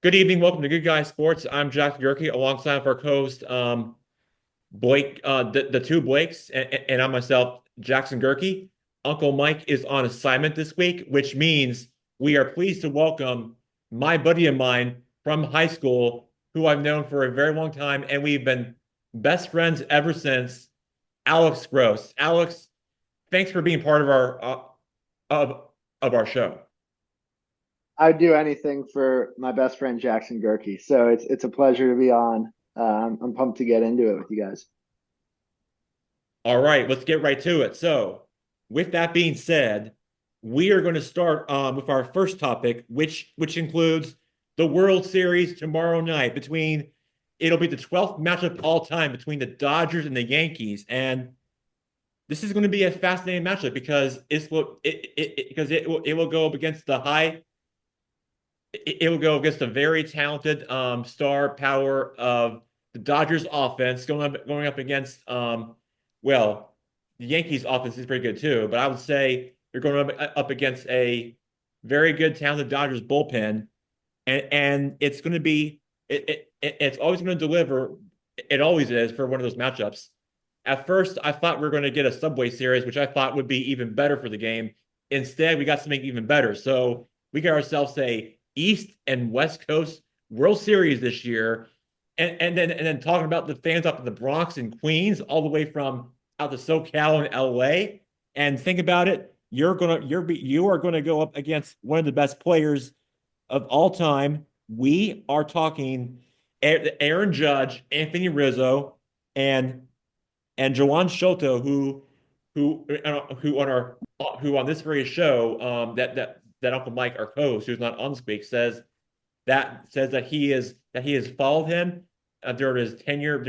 Good evening. Welcome to Good Guy Sports. I'm Jack Gerke alongside our co-host Blake, the two Blakes, and I'm myself, Jackson Gerke. Uncle Mike is on assignment this week, which means we are pleased to welcome my buddy of mine from high school, who I've known for a very long time, and we've been best friends ever since. Alex Gross. Alex, thanks for being part of our of of our show. I'd do anything for my best friend Jackson Gerke. So it's a pleasure to be on. I'm pumped to get into it with you guys. All right, let's get right to it. So, with that being said, we are going to start with our first topic, which includes the World Series tomorrow night between it'll be the 12th matchup all time between the Dodgers and the Yankees, and this is going to be a fascinating matchup because it will go up against it will go against the very talented star power of the Dodgers offense going up against well, the Yankees offense is pretty good too, but I would say you're going up against a very good talented Dodgers bullpen, and it's going to be it's always going to deliver. It always is for one of those matchups. At first, I thought we were going to get a Subway Series, which I thought would be even better for the game. Instead, we got something even better. So we got ourselves a East and West Coast World Series this year, and then talking about the fans up in the Bronx and Queens, all the way from out to SoCal and LA. And think about it, you are gonna go up against one of the best players of all time. We are talking Aaron Judge, Anthony Rizzo, and Joan Soto, who on this very show that Uncle Mike, our host, who's not on this week, says that he has followed him during his tenure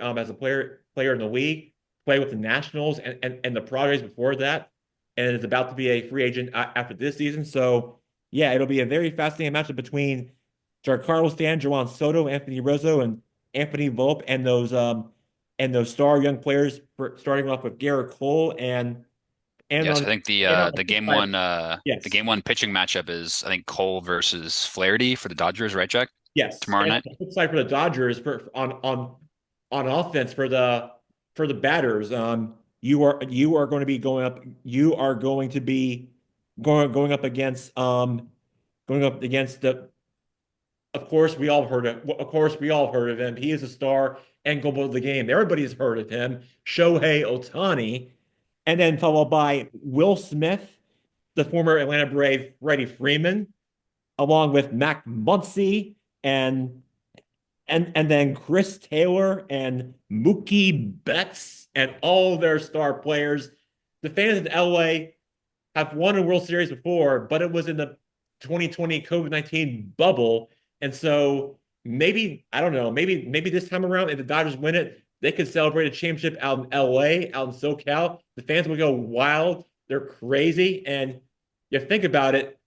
as a player in the league, play with the Nationals and the progress before that, and is about to be a free agent after this season. So yeah, it'll be a very fascinating matchup between Giancarlo Stanton, Juan Soto, Anthony Rizzo, and Anthony Volpe, and those star young players starting off with Garrett Cole and Yes, I on think the and on uh the the flip game side, one the yes. game one pitching matchup is I think Cole versus Flaherty for the Dodgers, right, Jack? Yes, Tomorrow and on night. the flip side for the Dodgers on offense for the batters, you are going to be going up. You are going to be going up against the. Of course, we all heard of him. He is a star and global of the game. Everybody's heard of him. Shohei Ohtani, and then followed by Will Smith, the former Atlanta Brave Freddie Freeman, along with Mac Muncy and and then Chris Taylor and Mookie Betts and all their star players. The fans in LA have won a World Series before, but it was in the 2020 COVID-19 bubble. And so maybe, I don't know, maybe this time around, if the Dodgers win it, they could celebrate a championship out in LA, out in SoCal. The fans will go wild. They're crazy. And you think about it,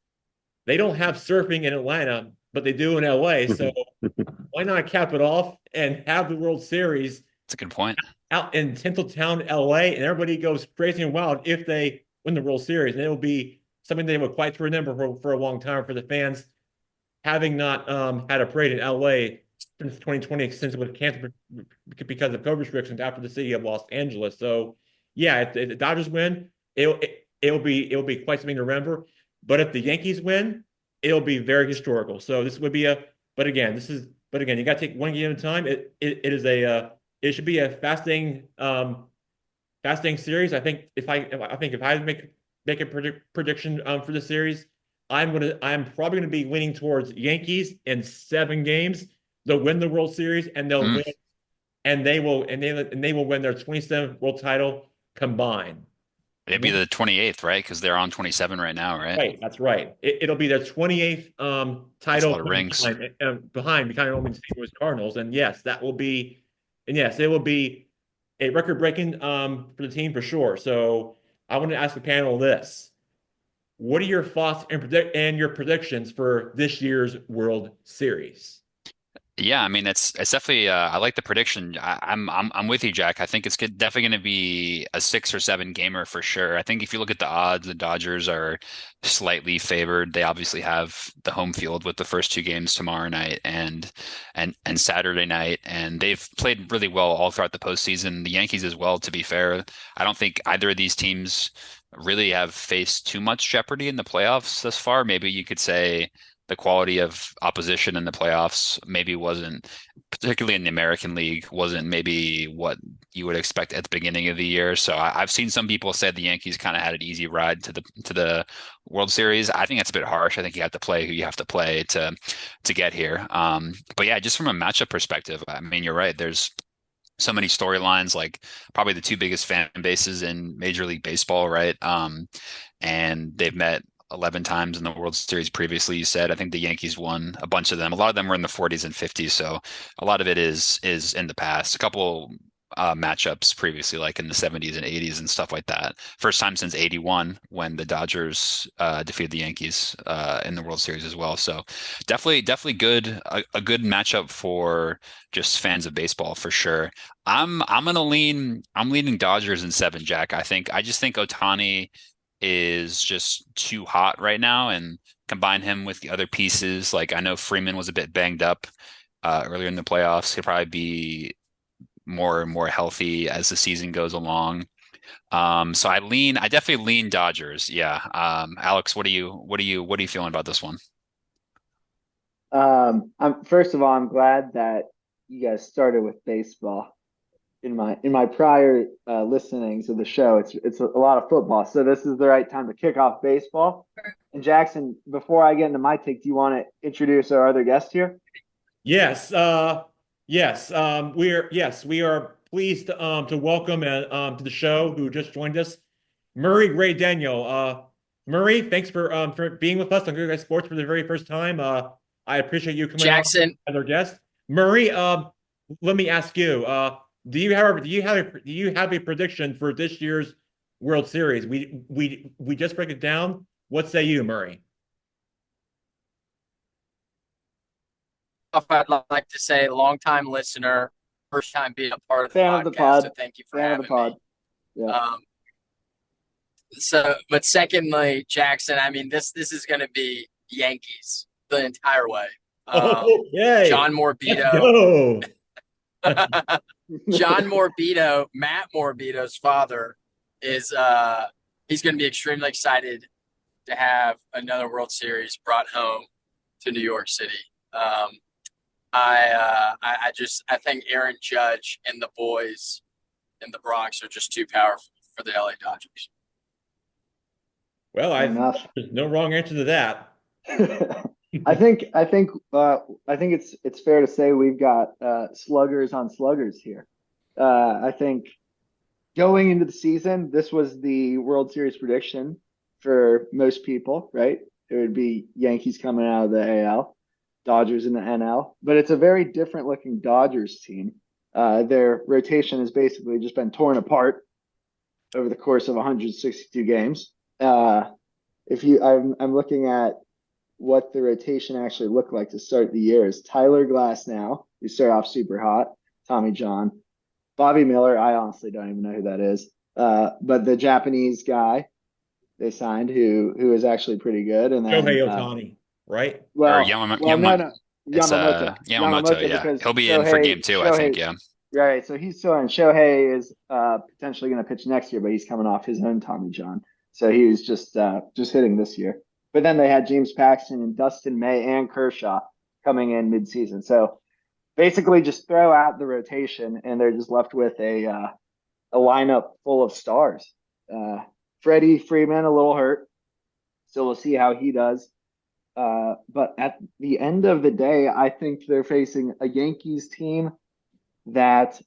they don't have surfing in Atlanta, but they do in LA. So why not cap it off and have the World Series That's a good point. out in Tinseltown, LA, and everybody goes crazy and wild if they win the World Series, and it will be something they will quite remember for a long time for the fans, having not had a parade in LA since 2020, since it was canceled because of COVID restrictions after the city of Los Angeles. So, yeah, if the Dodgers win, it'll be quite something to remember. But if the Yankees win, it'll be very historical. So this would be a. But again, you got to take one game at a time. It is a it should be a fasting series. I think if I make a prediction for the series, I'm probably gonna be leaning towards Yankees in 7 games. They'll win the World Series and they'll Mm. win and they will win their 27th world title combined. It'd be the 28th, right? Because they're on 27 right now, right? Right, that's right. It'll be their 28th That's a title lot of rings. behind Only St. Louis Cardinals, and yes, that will be, and yes, it will be a record breaking for the team for sure. So I want to ask the panel this: what are your thoughts and your predictions for this year's World Series? Yeah, I mean it's definitely I like the prediction. I'm with you, Jack. I think it's definitely going to be a 6 or 7 gamer for sure. I think if you look at the odds, the Dodgers are slightly favored. They obviously have the home field with the first 2 games tomorrow night and Saturday night, and they've played really well all throughout the postseason. The Yankees as well, to be fair. I don't think either of these teams really have faced too much jeopardy in the playoffs thus far. Maybe you could say the quality of opposition in the playoffs maybe wasn't, particularly in the American League, wasn't maybe what you would expect at the beginning of the year. So I've seen some people say the Yankees kind of had an easy ride to the World Series. I think that's a bit harsh. I think you have to play who you have to play to get here. But yeah, just from a matchup perspective, I mean, you're right. There's so many storylines, like probably the 2 biggest fan bases in Major League Baseball, right? And they've met 11 times in the World Series previously. You said I think the Yankees won a bunch of them. A lot of them were in the 40s and 50s, so a lot of it is in the past. A couple matchups previously, like in the 70s and 80s and stuff like that. First time since 81 when the Dodgers defeated the Yankees in the World Series as well. So definitely good a good matchup for just fans of baseball for sure. I'm leaning Dodgers in 7, Jack. I just think Ohtani is just too hot right now, and combine him with the other pieces. Like I know Freeman was a bit banged up earlier in the playoffs. He'll probably be more and more healthy as the season goes along. So I definitely lean Dodgers. Yeah. Alex, what are you feeling about this one? I'm first of all, I'm glad that you guys started with baseball. In my prior listenings of the show, it's a lot of football, so this is the right time to kick off baseball. And Jackson, before I get into my take, do you want to introduce our other guest here? Yes, yes, we are pleased to welcome to the show who just joined us, Murray Ray Daniel. Murray, thanks for being with us on Good Guys Sports for the very first time. I appreciate you coming on Jackson, as our guest. Murray, let me ask you, do you have a prediction for this year's World Series? We just break it down. What say you, Murray? I'd like to say longtime listener, first time being a part of the Fan of the podcast, so pod. thank you for Fan of the having pod. me. Yeah. But secondly, Jackson, I mean this is going to be Yankees the entire way. Okay, John let's Morbido, go. John Morbido, Matt Morbido's father is he's going to be extremely excited to have another World Series brought home to New York City. I think Aaron Judge and the boys in the Bronx are just too powerful for the LA Dodgers. Well, Fair enough. there's no wrong answer to that. I think it's fair to say we've got sluggers on sluggers here. I think going into the season, this was the World Series prediction for most people, right? It would be Yankees coming out of the AL, Dodgers in the NL, but it's a very different looking Dodgers team. Their rotation has basically just been torn apart over the course of 162 games. I'm looking at what the rotation actually looked like to start the year is Tyler Glasnow, who started off super hot, Tommy John, Bobby Miller. I honestly don't even know who that is. But the Japanese guy they signed, who is actually pretty good, and then Shohei Ohtani, right? Or no, no, it's Yamamoto, Yamamoto, yeah. because He'll be in for game 2, I think, yeah. right. So he's still in. Shohei is potentially going to pitch next year, but he's coming off his own Tommy John, so he was just hitting this year. But then they had James Paxton and Dustin May and Kershaw coming in midseason. So basically, just throw out the rotation, and they're just left with a lineup full of stars. Freddie Freeman a little hurt, so we'll see how he does. But at the end of the day, I think they're facing a Yankees team that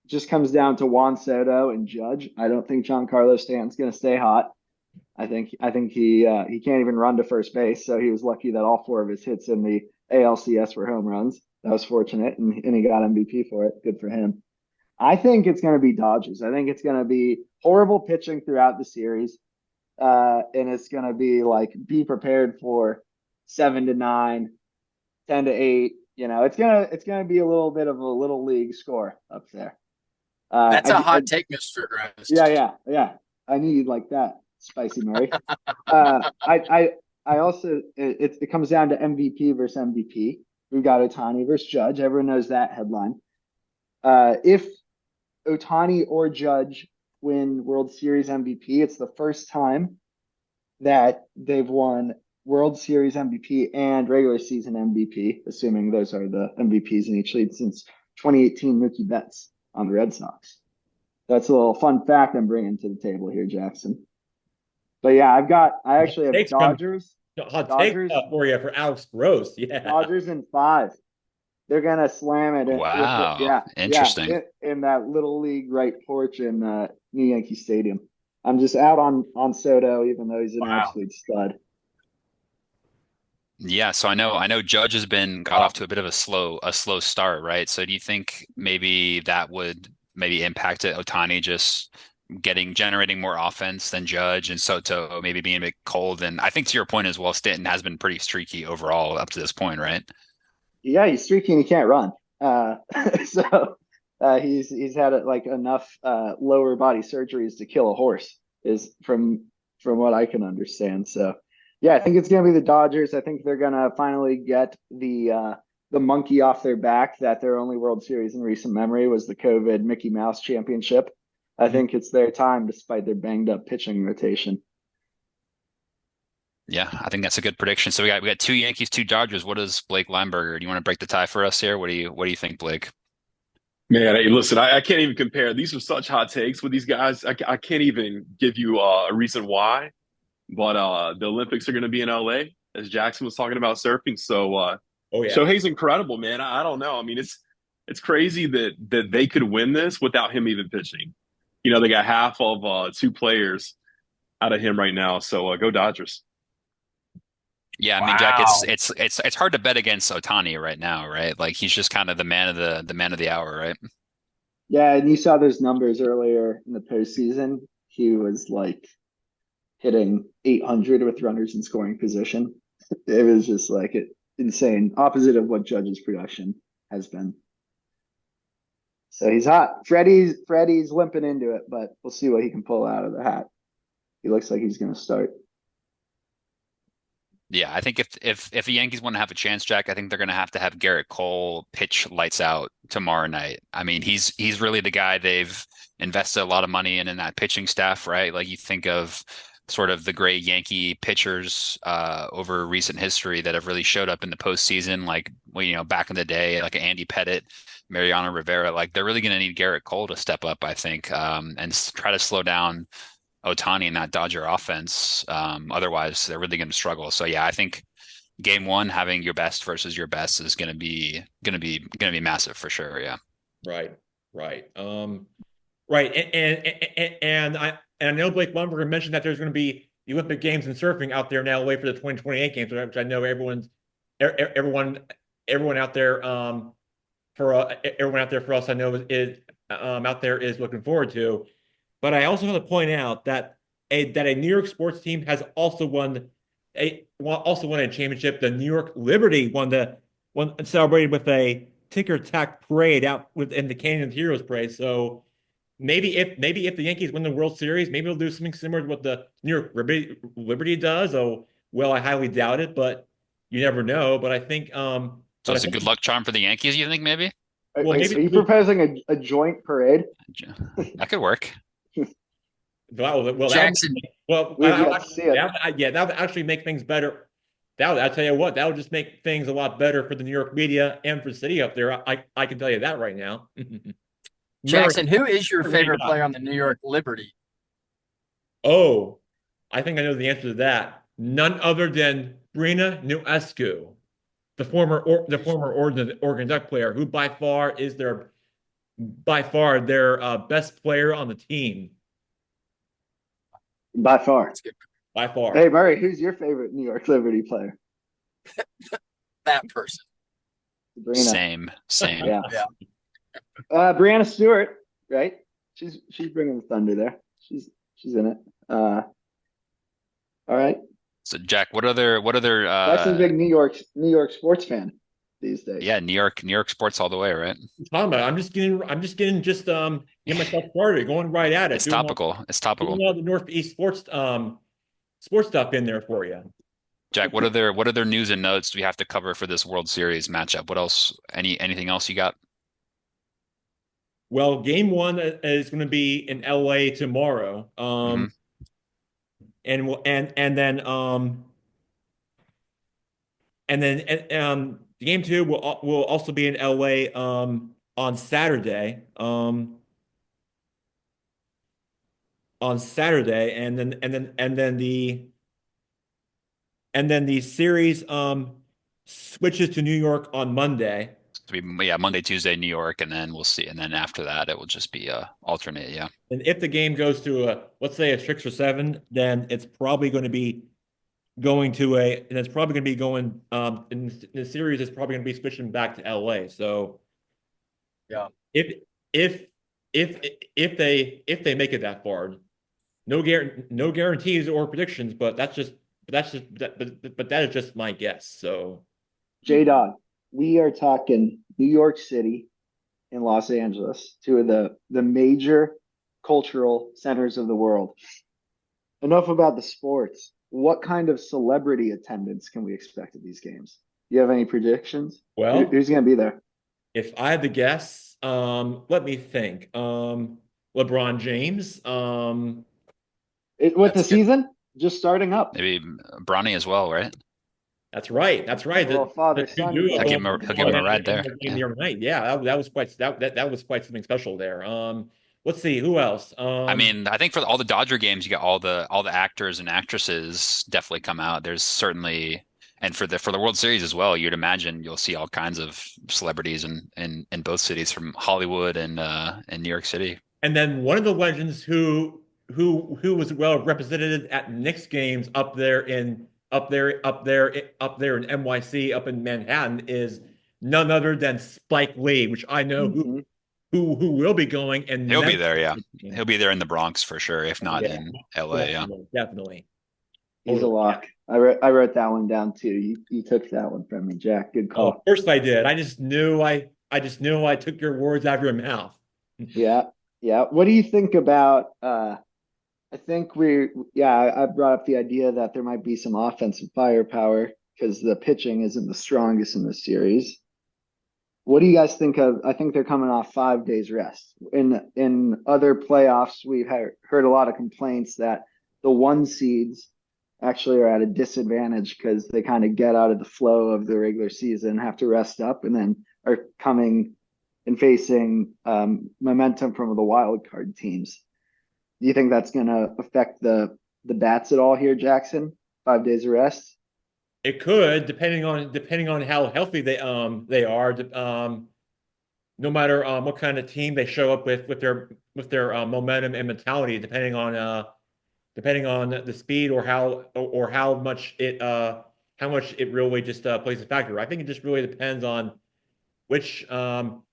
just comes down to Juan Soto and Judge. I don't think Giancarlo Stanton's going to stay hot. I think he can't even run to first base, so he was lucky that all 4 of his hits in the ALCS were home runs. That was fortunate, and he got MVP for it. Good for him. I think it's going to be Dodgers. I think it's going to be horrible pitching throughout the series, and it's going to be like be prepared for 7-9, 10-8, it's gonna be a little bit of a little league score up there. That's a hot take, Mr. Yeah, Gross. yeah. I knew you'd like that, Spicy Murray. I also it comes down to MVP versus MVP. We've got Otani versus Judge. Everyone knows that headline. If Otani or Judge win World Series MVP, it's the first time that they've won World Series MVP and regular season MVP, assuming those are the MVPs in each league since 2018 Mookie Betts on the Red Sox. That's a little fun fact I'm bringing to the table here, Jackson. But yeah, I actually have Takes from Dodgers, hot take Dodgers, for you for Alex Gross. Yeah. Dodgers in 5. They're gonna slam it Wow, yeah, interesting. in that little league right porch in New Yankee Stadium. I'm just out on Soto, even though he's an Wow. absolute stud. Yeah, so I know Judge has been got off to a bit of a slow start, right? So do you think maybe that would maybe impact it, Otani just generating more offense than Judge and Soto maybe being a bit cold? And I think to your point as well, Stanton has been pretty streaky overall up to this point, right? Yeah, he's streaky and he can't run. So he's had like enough lower body surgeries to kill a horse, is from what I can understand. So yeah, I think it's gonna be the Dodgers. I think they're gonna finally get the monkey off their back that their only World Series in recent memory was the COVID Mickey Mouse Championship. I think it's their time despite their banged up pitching rotation. Yeah, I think that's a good prediction. So we got two Yankees, two Dodgers. What does Blake Lineberger? Do you want to break the tie for us here? What do you think, Blake? Man, hey, listen, I can't even compare. These are such hot takes with these guys. I can't even give you a reason why, but the Olympics are going to be in LA, as Jackson was talking about surfing. So Oh yeah. Shohei's incredible, man. I don't know. I mean, it's crazy that they could win this without him even pitching. They got half of two players out of him right now. So go Dodgers. Yeah, I mean, Jack, it's Wow. it's it's it's hard to bet against Otani right now, right? Like he's just kind of the man of the hour, right? Yeah, and you saw those numbers earlier in the postseason. He was like hitting 800 with runners in scoring position. It was just like insane, opposite of what Judge's production has been. So he's hot. Freddie's limping into it, but we'll see what he can pull out of the hat. He looks like he's going to start. Yeah, I think if the Yankees want to have a chance, Jack, I think they're going to have Garrett Cole pitch lights out tomorrow night. I mean, he's really the guy they've invested a lot of money in that pitching staff, right? Like you think of sort of the great Yankee pitchers over recent history that have really showed up in the postseason, like well, back in the day, like Andy Pettitte, Mariano Rivera. Like they're really going to need Garrett Cole to step up, I think, and try to slow down Otani in that Dodger offense. Otherwise, they're really going to struggle. So yeah, I think game one, having your best versus your best is going to be massive for sure. Yeah. Right. Right. Right. And I know Blake Lumberger mentioned that there's going to be the Olympic Games in surfing out there now, away for the 2028 games, which I know everyone out there for everyone out there for us I know is out there is looking forward to. But I also want to point out that a New York sports team has also won a championship. The New York Liberty won celebrated with a ticker tack parade out within the Canyon of Heroes parade. So maybe if the Yankees win the World Series, maybe they'll do something similar to what the New York Liberty does. Oh well, I highly doubt it, but you never know. So But I it's a good think luck charm for the Yankees, you think maybe? well Are maybe you proposing a joint parade? That could work. well that would Jackson, We have yet to see it. that would actually make things better. I'll tell you what, that would just make things a lot better for the New York media and for the city up there. I can tell you that right now. Murray, Jackson, who is your what do you favorite got? player on the New York Liberty? Oh, I think I know the answer to that. None other than Brina Nuescu, the former Oregon Duck player, who by far their best player on the team, By far. That's good. by Hey, far. Murray, who's your favorite New York Liberty player? That person. Sabrina. Same. Yeah. Yeah. Brianna Stewart, right? She's bringing the thunder there. She's in it. All right. So Jack, what other That's a big New York sports fan. these days. Yeah, New York sports all the way, right? Talking about, getting myself started, going right at it, It's topical. It's topical. doing all the Northeast sports stuff in there for you. Jack, what other news and notes do we have to cover for this World Series matchup? What else? Anything else you got? Well, game one is going to be in LA tomorrow. Hmm. And game two will also be in LA on Saturday. On Saturday, and then the series switches to New York on Monday. Yeah, Monday, Tuesday, New York, and then we'll see. And then after that, it will just be alternate. Yeah. And if the game goes to let's say a 6 or 7, then it's probably going to be and it's probably going to be going in the series. It's probably going to be switching back to LA. So Yeah. if if if they make it that far, no guarantees or predictions, but that is just my guess. So J Dog, we are talking New York City and Los Angeles, two of the major cultural centers of the world. Enough about the sports. What kind of celebrity attendance can we expect at these games? Do you have any predictions? well, Who's going to be there? if I had to guess, let me think. LeBron James. With the That's good. season just starting up. Maybe Bronny as well, right? That's right. That's right. A little father-son duo He'll give him a ride there. in the other night. Yeah, that was quite that was quite something special there. Let's see who else. I mean, I think for all the Dodger games, you got all the actors and actresses definitely come out. There's certainly, and for the World Series as well, you'd imagine you'll see all kinds of celebrities in both cities from Hollywood and New York City. And then one of the legends who was well represented at Knicks games up there in NYC, up in Manhattan, is none other than Spike Lee, which I know Mhm. who will be going, and He'll be there, yeah. He'll be there in the Bronx for sure, if not Yeah, in LA, yeah. definitely. He's a Totally, lock. I wrote that one down too. You took that one from me, Jack. Good Oh, call. of course I did. I just knew I took your words out of your mouth. Yeah, yeah. What do you think about? I think I brought up the idea that there might be some offensive firepower because the pitching isn't the strongest in this series. What do you guys think of? I think they're coming off 5 days rest. In other playoffs, we've heard a lot of complaints that the one seeds actually are at a disadvantage because they kind of get out of the flow of the regular season, have to rest up, and then are coming and facing momentum from the wild card teams. Do you think that's going to affect the bats at all here, Jackson? 5 days of rest. It could, depending on how healthy they are. No matter what kind of team they show up with their momentum and mentality, depending on the speed or how much it really just plays a factor. I think it just really depends on which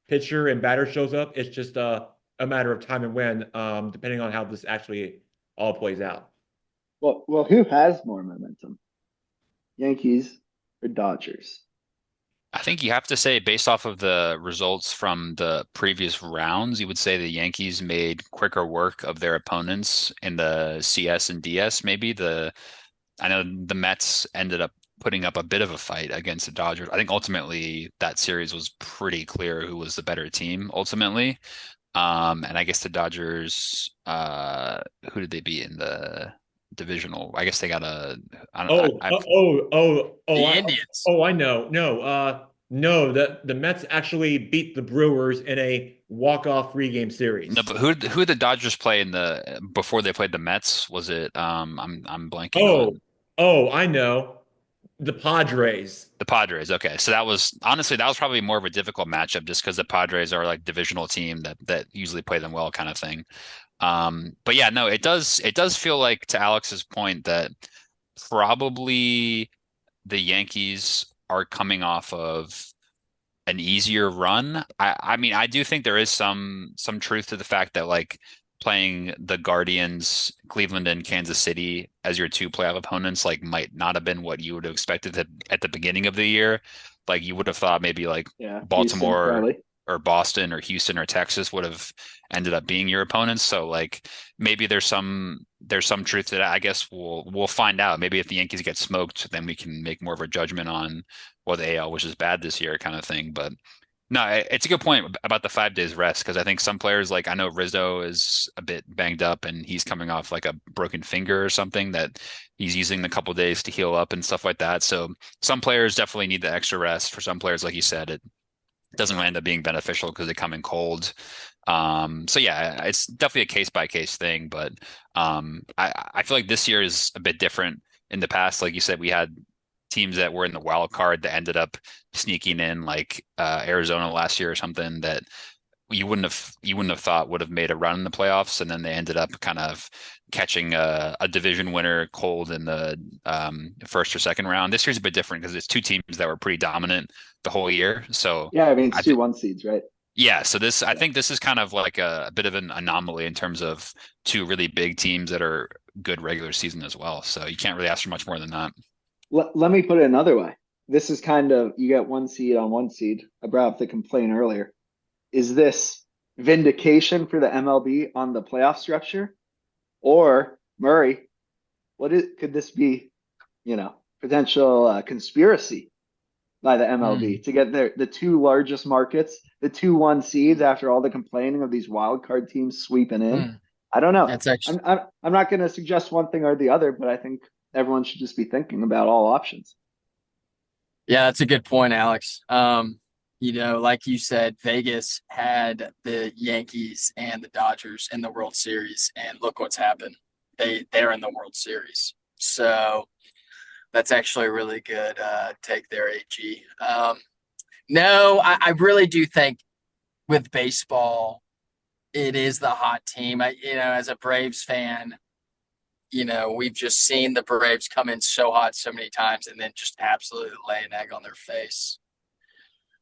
pitcher and batter shows up. It's just a matter of time and when, depending on how this actually all plays out. Well, who has more momentum? Yankees or Dodgers? I think you have to say, based off of the results from the previous rounds, you would say the Yankees made quicker work of their opponents in the CS and DS. I know the Mets ended up putting up a bit of a fight against the Dodgers. I think ultimately that series was pretty clear who was the better team ultimately. And I guess the Dodgers, who did they beat in the divisional? I guess they got I don't, The Indians. I know. No, the Mets actually beat the Brewers in a walk-off 3-game series. no, but who did the Dodgers play before they played the Mets? Was it I'm blanking on I know. The Padres. the Padres. Okay, so that was probably more of a difficult matchup just because the Padres are like divisional team that usually play them well kind of thing. But yeah, no, it does feel like, to Alex's point, that probably the Yankees are coming off of an easier run. I mean, I do think there is some truth to the fact that, like, playing the Guardians, Cleveland, and Kansas City as your two playoff opponents, like might not have been what you would have expected at the beginning of the year. Like you would have thought maybe like Yeah, Houston Baltimore probably. or Boston or Houston or Texas would have ended up being your opponents. So like maybe there's some truth to that. I guess we'll find out. Maybe if the Yankees get smoked, then we can make more of a judgment on well the AL, which is bad this year, kind of thing. But no, it's a good point about the 5 days rest because I think some players, like I know Rizzo is a bit banged up and he's coming off like a broken finger or something that he's using a couple days to heal up and stuff like that. So some players definitely need the extra rest. For some players, like you said, it doesn't end up being beneficial because they come in cold. So yeah, it's definitely a case by case thing, but I feel like this year is a bit different. In the past, like you said, we had teams that were in the wild card that ended up sneaking in, like Arizona last year or something that you wouldn't have thought would have made a run in the playoffs, and then they ended up kind of catching a division winner cold in the first or second round. This year's a bit different because it's two teams that were pretty dominant the whole year. So Yeah, I mean I it's th 2 1 seeds, right? yeah, so this I Yeah. think this is kind of like a bit of an anomaly in terms of two really big teams that are good regular season as well. So you can't really ask for much more than that. Let me put it another way. This is kind of you get 1 seed on 1 seed. I brought up the complaint earlier. Is this vindication for the MLB on the playoff structure? Or Murray, could this be, potential conspiracy by the MLB Hmm. to get the two largest markets, the 2 1 seeds after all the complaining of these wild card teams sweeping in? Hmm. I don't know. That's actually, I'm not going to suggest one thing or the other, but I think everyone should just be thinking about all options. yeah, that's a good point, Alex. Like you said, Vegas had the Yankees and the Dodgers in the World Series, and look what's happened. They're in the World Series. So that's actually a really good take there, AG. No, I really do think with baseball, it is the hot team. As a Braves fan, we've just seen the Braves come in so hot so many times and then just absolutely lay an egg on their face.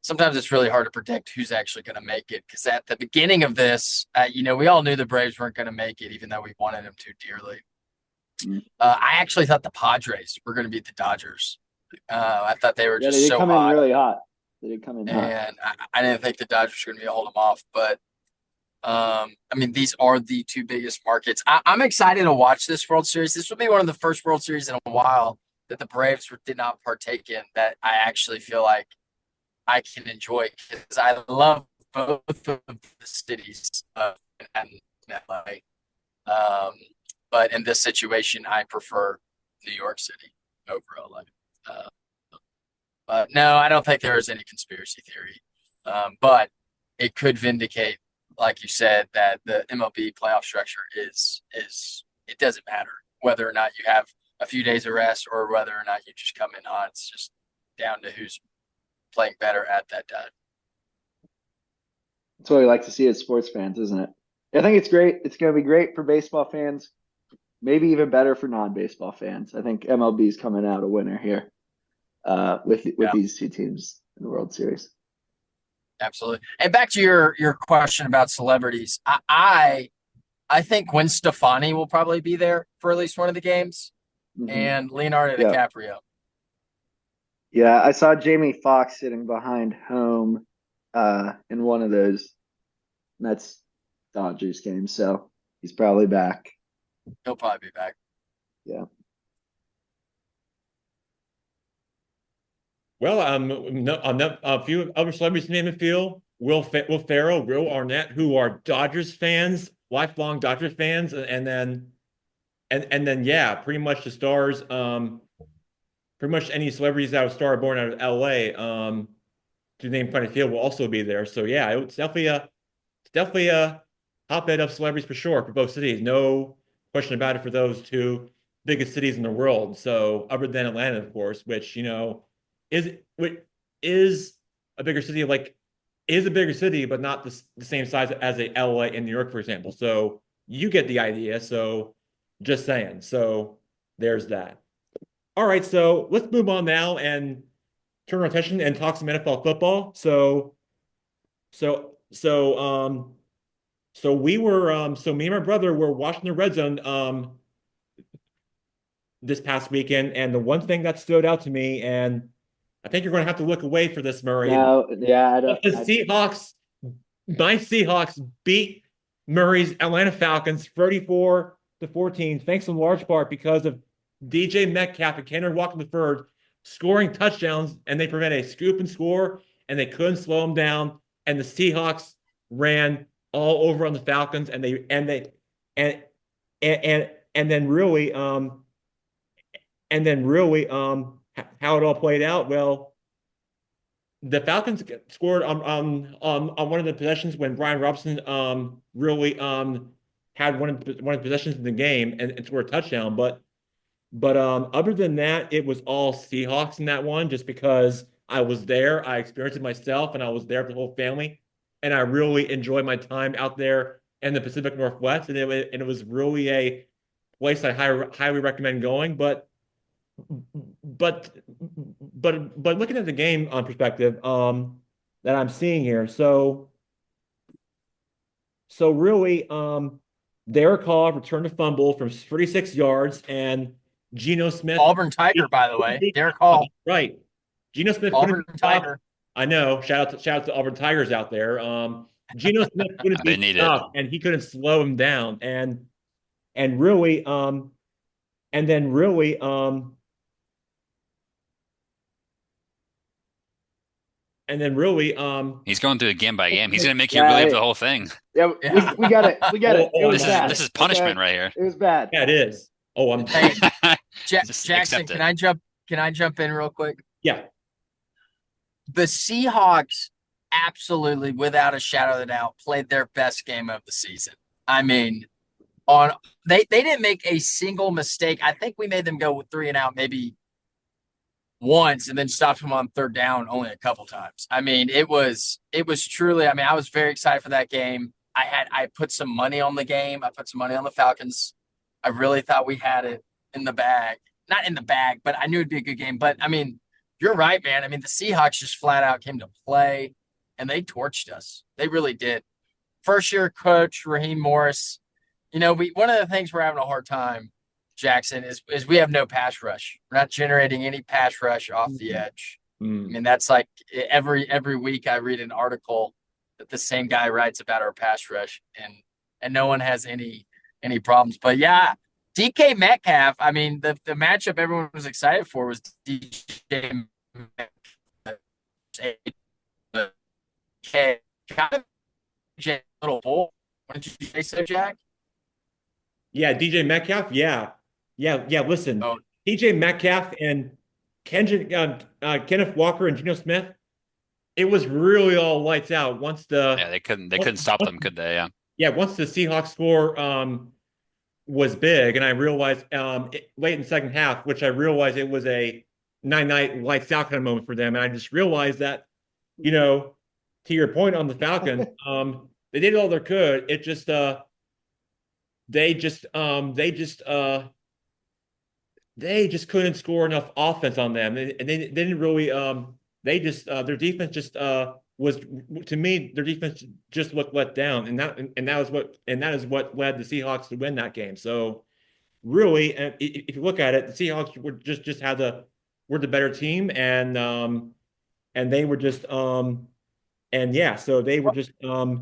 Sometimes it's really hard to predict who's actually going to make it because at the beginning of this, we all knew the Braves weren't going to make it, even though we wanted them to dearly. Mm. I actually thought the Padres were going to beat the Dodgers. I thought they were Yeah, they just did so come in hot, really hot. They did come in hot. and I didn't think the Dodgers were going to be able to hold them off. But I mean, these are the two biggest markets. I'm excited to watch this World Series. This will be one of the first World Series in a while that the Braves did not partake in that I actually feel like I can enjoy because I love both of the cities and LA. Um, but in this situation, I prefer New York City over LA. Uh, but no, I don't think there is any conspiracy theory. But it could vindicate, like you said, that the MLB playoff structure is it doesn't matter whether or not you have a few days of rest or whether or not you just come in hot. It's just down to who's playing better at that time. That's what we like to see as sports fans, isn't it? I think it's great. It's going to be great for baseball fans, maybe even better for non-baseball fans. I think MLB is coming out a winner here with Yeah, these two teams in the World Series. absolutely. And back to your question about celebrities, I think Gwen Stefani will probably be there for at least one of the games, Hmm. and Leonardo Yeah, DiCaprio. yeah. I saw Jamie Foxx sitting behind home in one of those Mets Dodgers games, so he's probably back. He'll probably be back. Yeah. Well, a few other celebrities to name a few. Will Ferrell, Will Arnett, who are Dodgers fans, lifelong Dodgers fans, and then yeah, pretty much the stars. Pretty much any celebrities that were star born out of LA. To name quite a few will also be there. So yeah, it's definitely a hotbed of celebrities for sure for both cities. No question about it for those two biggest cities in the world. So other than Atlanta, of course, which which is a bigger city, is a bigger city, but not the same size as a LA and New York, for example. So you get the idea. So just saying. So there's that. All right, so let's move on now and turn our attention and talk some NFL football. So so me and my brother were watching the red zone this past weekend, and the one thing that stood out to me, and I think you're going to have to look away for this, Murray. No, yeah, I don't. The Seahawks, my Seahawks beat Murray's Atlanta Falcons 34-14, thanks in large part because of DJ Metcalf and Kenneth Walker III scoring touchdowns, and they prevented a scoop and score, and they couldn't slow them down. And the Seahawks ran all over on the Falcons, and and then really how it all played out. Well, the Falcons scored on one of the possessions when Brian Robinson really had one of the possessions in the game and scored a touchdown. But other than that, it was all Seahawks in that one, just because I was there, I experienced it myself, and I was there for the whole family, and I really enjoyed my time out there in the Pacific Northwest, and it was really a place I highly recommend going. But but looking at the game on perspective that I'm seeing here, so really Derek Carr returned a fumble from 36 yards, and Geno Smith Auburn Tiger, by the way, Derek Hall, right. Geno Smith Auburn couldn't stop. Tiger. I know. Shout out to Auburn Tigers out there. Geno Smith couldn't They be need it. stopped, and he couldn't slow him down. And really and then really and then really He's going through it game by game. He's going to make you Yeah, relive hey. the whole thing. Yeah, Yeah. we got it. We got it. It Oh, was This bad. is punishment Okay? right here. It was bad. yeah, it is. Oh, I'm Hey, Just Jackson, accept it. can I jump in real quick? yeah. The Seahawks absolutely, without a shadow of a doubt, played their best game of the season. I mean, on they didn't make a single mistake. I think we made them go with 3 and out maybe once, and then stopped them on third down only a couple times. I mean, it was truly. I mean, I was very excited for that game. I put some money on the game. I put some money on the Falcons. I really thought we had it in the bag. Not in the bag, but I knew it'd be a good game. But I mean, you're right, man. I mean, the Seahawks just flat out came to play, and they torched us. They really did. First year coach Raheem Morris. You know, one of the things we're having a hard time, Jackson, is we have no pass rush. We're not generating any pass rush off the edge. I mean, that's like every week I read an article that the same guy writes about our pass rush, and no one has any problems. But yeah, DK Metcalf. I mean, the matchup everyone was excited for was DJ Metcalf. Kind of a little bull. Wouldn't you say so, Jack? Yeah, DJ Metcalf. Yeah. Listen, Oh. DJ Metcalf and Kenneth Walker and Geno Smith, it was really all lights out once Yeah, they couldn't stop them, could they? Yeah. once the Seahawks score was big, and I realized late in the second half, which I realized it was a night lights out kind of moment for them, and I just realized that, to your point on the Falcons, they did all they could. It just they just couldn't score enough offense on them, and they didn't really their defense just was, to me, their defense just looked let down, and that is what led the Seahawks to win that game. So really, if you look at it, the Seahawks were were the better team, and they were just and yeah, so they were just yeah,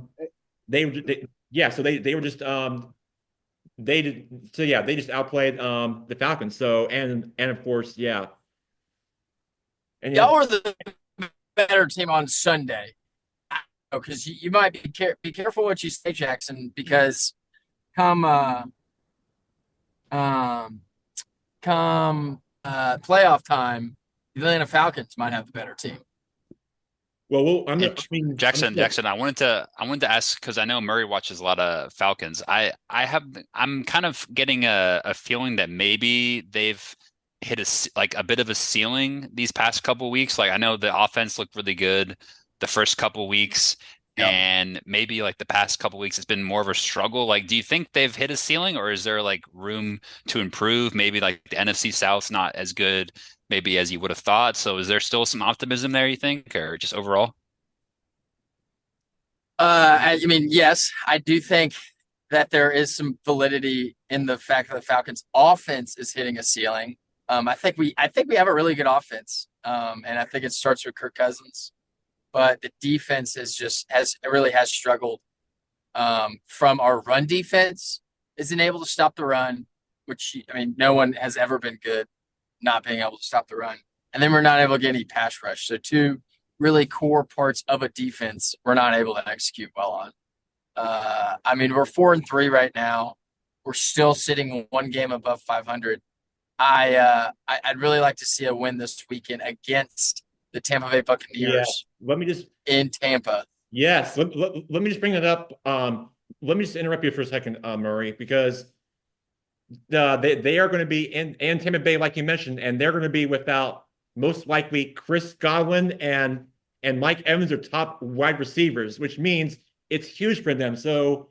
so they were just they did so yeah, they just outplayed the Falcons. So and of course, yeah. And Y'all were the better team on Sunday. Because you might be careful what you say, Jackson, because come playoff time, the Atlanta Falcons might have the better team. well, Jackson, I wanted to ask, because I know Murray watches a lot of Falcons. I'm kind of getting a feeling that maybe they've hit a bit of a ceiling these past couple weeks. Like, I know the offense looked really good the first couple weeks, Yep. and maybe like the past couple weeks it's been more of a struggle. Like, do you think they've hit a ceiling, or is there like room to improve? Maybe like the NFC South's not as good maybe as you would have thought. So is there still some optimism there, you think, or just overall? I mean, yes, I do think that there is some validity in the fact that the Falcons' offense is hitting a ceiling. I think we have a really good offense, and I think it starts with Kirk Cousins. But the defense has struggled. From our run defense, isn't able to stop the run, which I mean, no one has ever been good not being able to stop the run. And then we're not able to get any pass rush. So two really core parts of a defense we're not able to execute well on. I mean, we're 4-3 right now. We're still sitting one game above 500. I'd really like to see a win this weekend against the Tampa Bay Yeah. Buccaneers Let me just in Tampa. Yes, let me just bring that up. Let me just interrupt you for a second, Murray, because they are going to be in Tampa Bay, like you mentioned, and they're going to be without most likely Chris Godwin and Mike Evans are top wide receivers, which means it's huge for them. So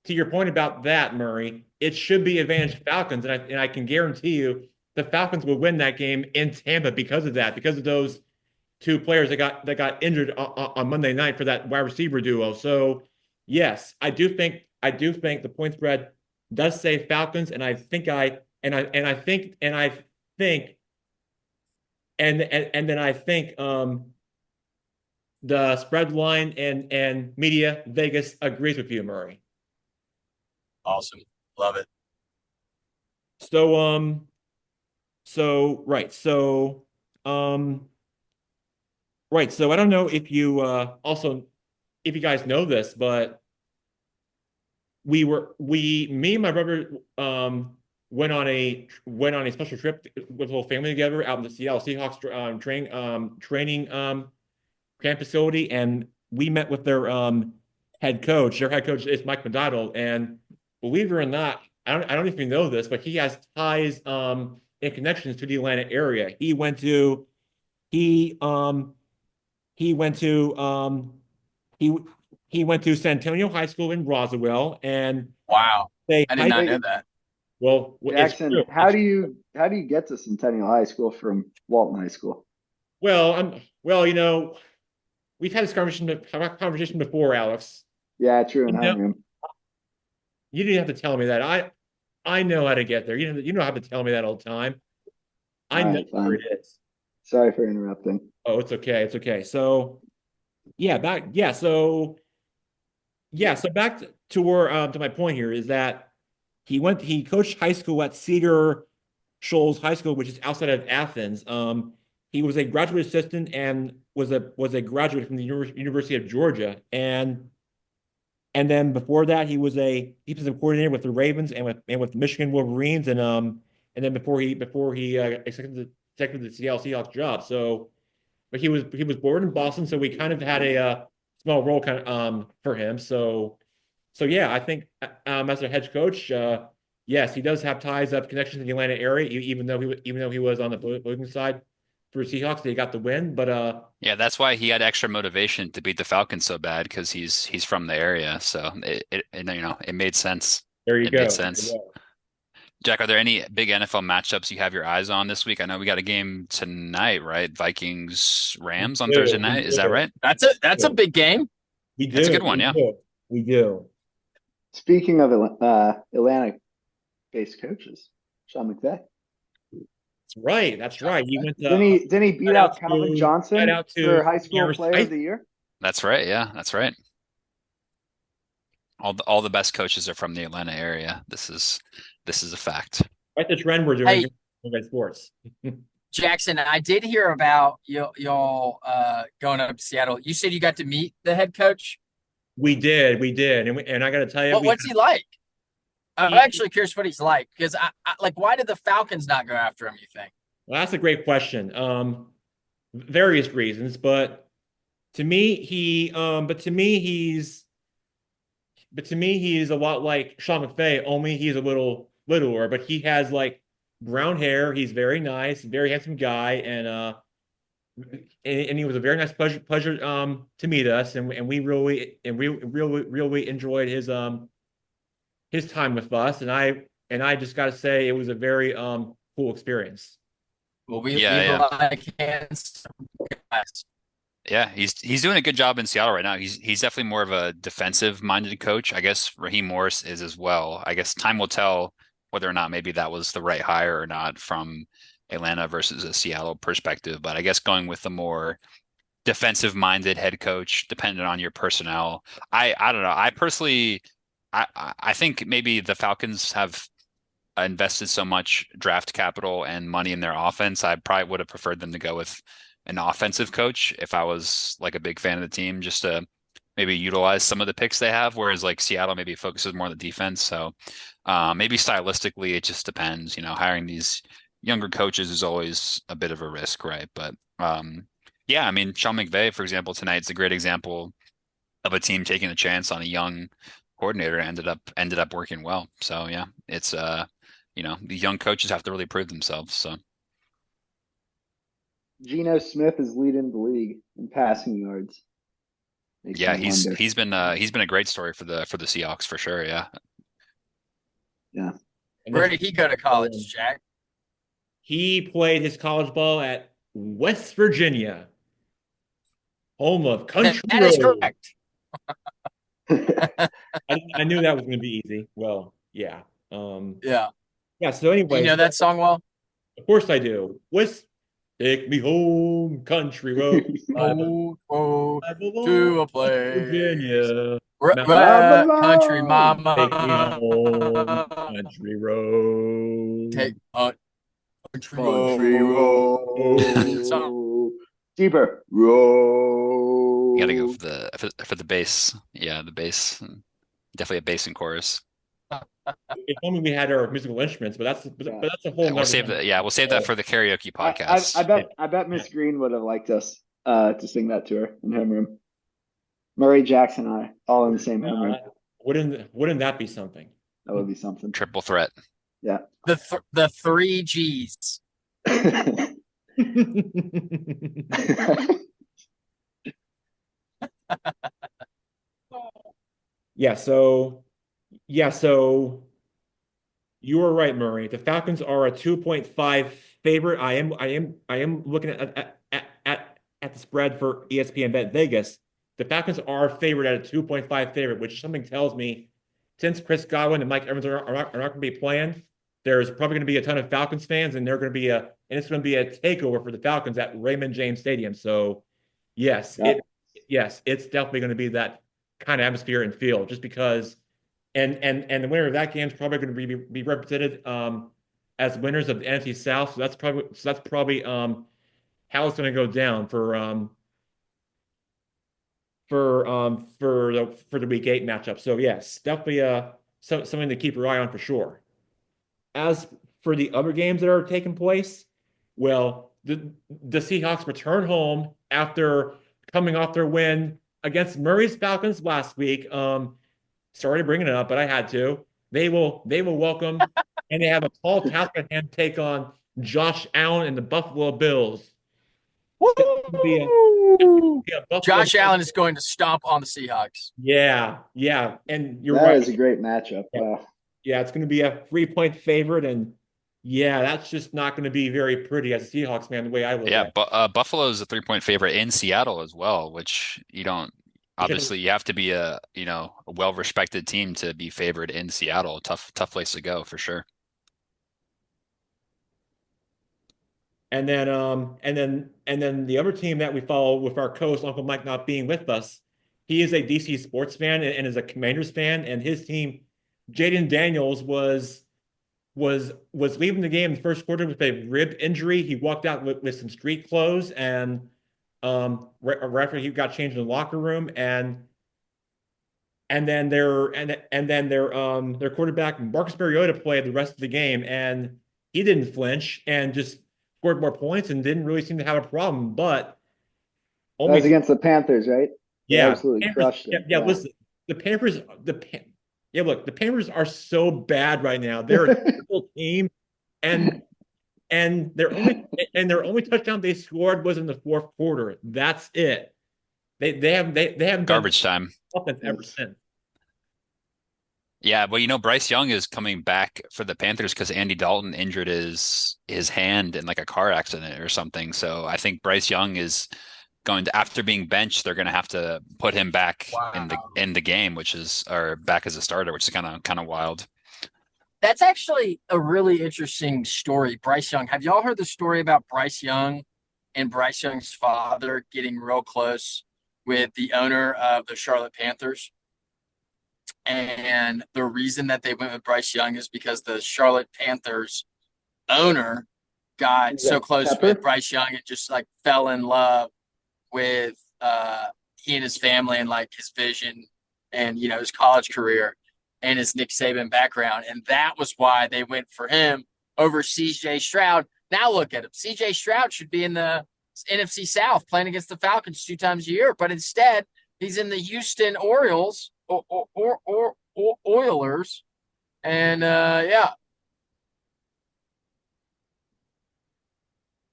to your point about that, Murray, it should be advantage Falcons, and I can guarantee you the Falcons will win that game in Tampa because of that, because of those two players that got injured on Monday night for that wide receiver duo. So yes, I do think the point spread does say Falcons, and I think I and I think and I think and then I think the spread line and media Vegas agrees with you, Murray. Awesome. Love it. So so right so um right so I don't know if you also if you guys know this, but me and my brother went on a special trip with the whole family together out in the Seattle Seahawks training camp facility, and we met with their head coach. Their head coach is Mike McDonald, and believe it or not, I don't even know this, but he has ties and connections to the Atlanta area. He he went to he he went to Centennial High School in Roswell, and Wow. they I did high not Wait, know that. it's Jackson, true. It's how do you get to Centennial High School from Walton High School? well, you know, we've had this conversation before, Alex. Yeah, true in You know, Hurlingham. you didn't have to tell me that. I know how to get there. You know how to tell me that all the time. I All know right, where it fine. is. Sorry for interrupting. Oh, it's okay. It's okay. So yeah, so back to where to my point here is that he coached high school at Cedar Shoals High School, which is outside of Athens. He was a graduate assistant and was a graduate from the University of Georgia, and then before that he was a defensive coordinator with the Ravens and with Michigan Wolverines, and then before he accepted the Seattle Seahawks job. So, but he was born in Boston, so we kind of had a small role kind of for him. So yeah, I think as a head coach, yes, he does have ties up connections in the Atlanta area, even though he was on the losing side for Seahawks, they got the win. But Yeah, that's why he had extra motivation to beat the Falcons so bad because he's from the area. So it made sense. there you It made go. There you sense. go. Jack, are there any big NFL matchups you have your eyes on this week? I know we got a game tonight, right? Vikings Rams on Thursday We night. Is that do. right? That's a big game. We That's a do. good one, We yeah. do. We do. Speaking of Atlanta-based coaches, Sean McVay. That's right. That's right. He went Didn't he beat out Calvin shout Johnson out to for high school University player High of the year? That's right. Yeah, that's right. All the best coaches are from the Atlanta area. This is a fact. Right, the trend we're doing Hey, in sports. Jackson, I did hear about y'all going up to Seattle. You said you got to meet the head coach. We did, and I got to tell you, What's he like? I'm he, actually curious what he's like because I like why did the Falcons not go after him, you think? well, that's a great question. Various reasons, but to me, but to me, he's a lot like Sean McVay, only he's a little littler, but he has like brown hair. He's very nice, very handsome guy, and he was a very nice pleasure to meet us, and we really enjoyed his time with us, and I just got to say it was a very cool experience. Well, we Yeah, yeah. like handsome guys. Yeah, he's doing a good job in Seattle right now. He's definitely more of a defensive minded coach. I guess Raheem Morris is as well. I guess time will tell whether or not maybe that was the right hire or not from Atlanta versus a Seattle perspective. But I guess going with the more defensive minded head coach, dependent on your personnel. I don't know. I personally I think maybe the Falcons have invested so much draft capital and money in their offense. I probably would have preferred them to go with an offensive coach if I was like a big fan of the team, just to maybe utilize some of the picks they have. Whereas like Seattle maybe focuses more on the defense. So maybe stylistically, it just depends. Hiring these younger coaches is always a bit of a risk, right? But yeah, I mean, Sean McVay, for example, tonight's a great example of a team taking a chance on a young coordinator ended up working well. So yeah, it's the young coaches have to really prove themselves. So Geno Smith is leading the league in passing yards. Makes yeah, me he's wonder. he's been a great story for the Seahawks for sure. Yeah. Yeah. And Where this- did he go to college, Jack? He played his college ball at West Virginia, home of Country That is Road. correct. I knew that was going to be easy. Well, yeah. Yeah. Yeah. So, Do you anyways, know that song well? of course I do. West, take me home, Country Road. Oh, I belong to a in place. Virginia. Country Take me home, mama. Country Road. Take a country Country road. road. Deeper. Road. You got to go for the bass. Yeah, the bass. Definitely a bass and chorus. If only we had our musical instruments, but that's a whole We'll nother save thing. we'll save that for the karaoke podcast. I bet Miss Green would have liked us to sing that to her in homeroom. Murray, Jackson, and I all in the same homeroom. Wouldn't that be something? That would be something. Triple threat. Yeah. The three G's. Yeah, so you were right, Murray. The Falcons are a 2.5 favorite. I am looking at the spread for ESPN Bet Vegas. The Falcons are favored at a 2.5 favorite, which something tells me since Chris Godwin and Mike Evans are not going to be playing, there's probably going to be a ton of Falcons fans, and it's going to be a takeover for the Falcons at Raymond James Stadium. So, yes, Yeah. it's definitely going to be that kind of atmosphere and feel, just because, and the winner of that game is probably going to be represented as winners of the NFC South. So that's probably how it's going to go down for the Week 8 matchup. So yes, definitely something to keep your eye on for sure. As for the other games that are taking place, well, the Seahawks return home after coming off their win against Murray's Falcons last week. Sorry to bring it up, but I had to. They will welcome and they have a Paul Tasman take on Josh Allen and the Buffalo Bills. Josh Allen is going to stomp on the Seahawks. Yeah, and you're That right. is a great matchup. Yeah, it's going to be a 3-point favorite, and yeah, that's just not going to be very pretty as a Seahawks fan, the way I look Yeah, at it. but Buffalo is a 3-point favorite in Seattle as well, which you don't obviously you have to be a well-respected team to be favored in Seattle. Tough place to go for sure. And then the other team that we follow with our coach, Uncle Mike, not being with us, he is a DC sports fan and is a Commanders fan, and his team, Jaden Daniels, was leaving the game in the first quarter with a rib injury. He walked out with some street clothes, and right after he got changed in the locker room, and then their quarterback Marcus Mariota played the rest of the game, and he didn't flinch and just scored more points and didn't really seem to have a problem. But That was against the Panthers, right? They yeah, absolutely Panthers, crushed it. yeah. Listen, the Panthers, look, the Panthers are so bad right now. They're a terrible team, and their only touchdown they scored was in the fourth quarter. That's it. They haven't Garbage time. done offense ever since. Yeah, but Bryce Young is coming back for the Panthers because Andy Dalton injured his hand in like a car accident or something. So I think Bryce Young is going to, after being benched, they're going to have to put him back in Wow. the game, which is, or back as a starter, which is kind of wild. That's actually a really interesting story. Bryce Young. Have y'all heard the story about Bryce Young and Bryce Young's father getting real close with the owner of the Charlotte Panthers? And the reason that they went with Bryce Young is because the Charlotte Panthers owner got Is so that close Pepper? with Bryce Young and just like fell in love with he and his family and like his vision and his college career and his Nick Saban background. And that was why they went for him over CJ Stroud. Now look at him. CJ Stroud should be in the NFC South playing against the Falcons 2 times a year, but instead he's in the Houston Orioles or Oilers. And yeah.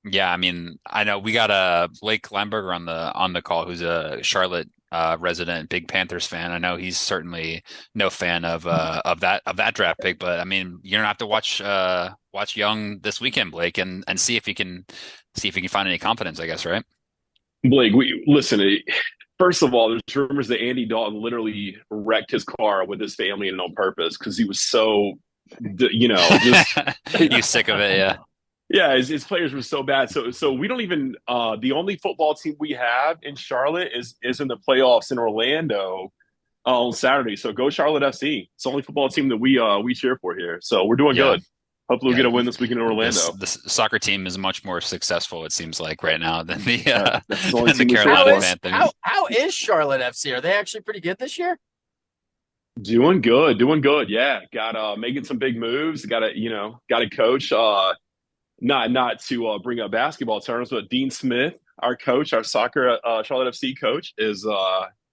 Yeah, I mean, I know we got Blake Lemberger on the call, who's a Charlotte resident, big Panthers fan. I know he's certainly no fan of that draft pick, but I mean, you're gonna have to watch Young this weekend, Blake, and see if he can find any confidence, I guess, right? Blake, we listen. First of all, there's rumors that Andy Dalton literally wrecked his car with his family and on purpose because he was so, just You sick of it, yeah. yeah, his players were so bad. So we don't even the only football team we have in Charlotte is in the playoffs in Orlando on Saturday. So go Charlotte FC. It's the only football team that we cheer for here. So we're doing Yeah. good. Hopefully we'll Yeah, get a win this weekend in Orlando. this soccer team is much more successful, it seems like, right now than the That's the only than the team we cheer Carolina for. Panthers. How is Charlotte FC? Are they actually pretty good this year? Doing good, doing good. Yeah, got making some big moves. Got a coach. Not to bring up basketball terms, but Dean Smith, our coach, our soccer Charlotte FC coach, is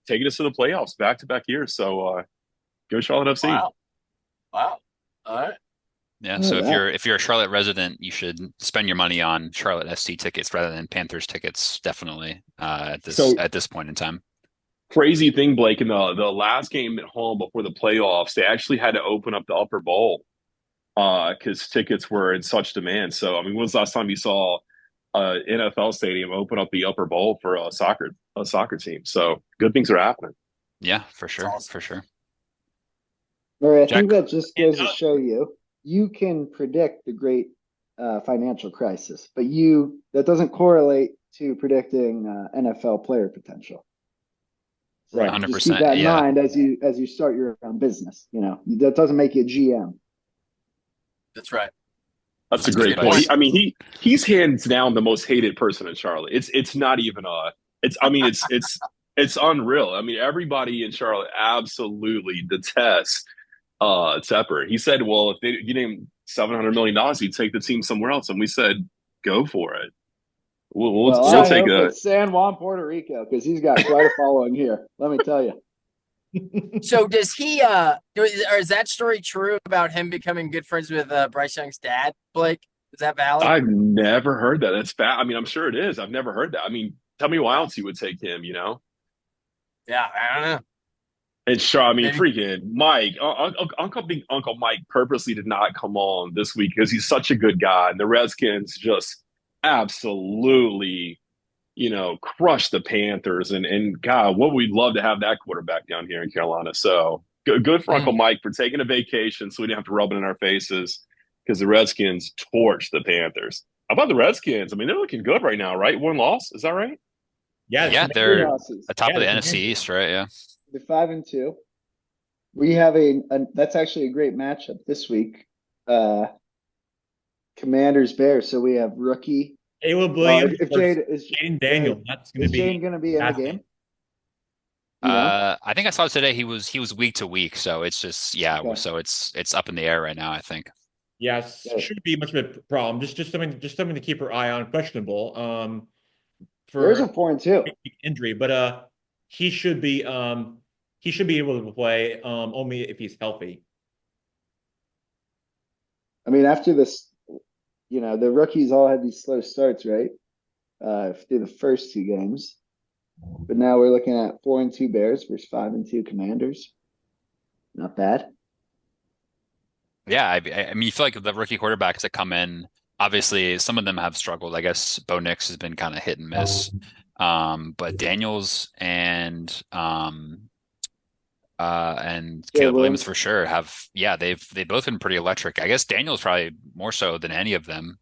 taking us to the playoffs back to back years. So go Charlotte FC. Wow. Wow. All right. Yeah, Oh, so wow. if you're a Charlotte resident, you should spend your money on Charlotte FC tickets rather than Panthers tickets, definitely, So at this point in time. crazy thing, Blake, in the last game at home before the playoffs, they actually had to open up the upper bowl because tickets were in such demand. So I mean, when was the last time you saw NFL stadium open up the upper bowl for a soccer team? So good things are happening. Yeah, for sure, awesome. for sure. All right, I Jack, think that just goes to And, show you can predict the great financial crisis, but that doesn't correlate to predicting NFL player potential. So Right. just keep 100%. that in Yeah, mind as you start your own business. That doesn't make you a GM. That's right. That's a That's great good point. advice. I mean, he's hands down the most hated person in Charlotte. It's not even it's I mean it's unreal. I mean, everybody in Charlotte absolutely detests Tepper. He said, well, if they get him $700 million, he'd take the team somewhere else. And we said, go for it. Well, We'll I take hope a it's San Juan, Puerto Rico, because he's got quite a following here. Let me tell you. So does he or is that story true about him becoming good friends with Bryce Young's dad, Blake? Is that valid? I've never heard that. That's bad. I mean, I'm sure it is. I've never heard that. I mean, tell me why else you would take him, you know? Yeah, I don't know. And sure, I mean, Maybe. freaking Mike, Uncle Mike purposely did not come on this week because he's such a good guy. And the Redskins just absolutely, crushed the Panthers. And God, what we'd love to have that quarterback down here in Carolina. So good for Uncle Mike for taking a vacation so we didn't have to rub it in our faces because the Redskins torched the Panthers. How about the Redskins? I mean, they're looking good right now, right? One loss. Is that right? Yeah, Yeah, it's- they're losses. atop of the Yeah, NFC East, right? Yeah. They're 5-2. We have that's actually a great matchup this week. Commanders Bears. So we have rookie. Caleb Williams If versus Jade is Jaden Daniel. That's going to is be Jane going to be in the fascinating. game? You know? I think I saw today he was week to week, so it's just Okay. so it's up in the air right now, I think. Yes, Yeah. shouldn't be much of a problem. Just something to keep her eye on. Questionable. Bears For are 4-2. injury, but he should be able to play only if he's healthy. I mean, after this, the rookies all had these slow starts, right? Through the first two games. But now we're looking at 4-2 Bears versus 5-2 Commanders. Not bad. Yeah, I mean, you feel like the rookie quarterbacks that come in, obviously some of them have struggled. I guess Bo Nix has been kind of hit and miss. But Daniels and Caleb Caleb Williams Williams. for sure they've both been pretty electric. I guess Daniels probably more so than any of them,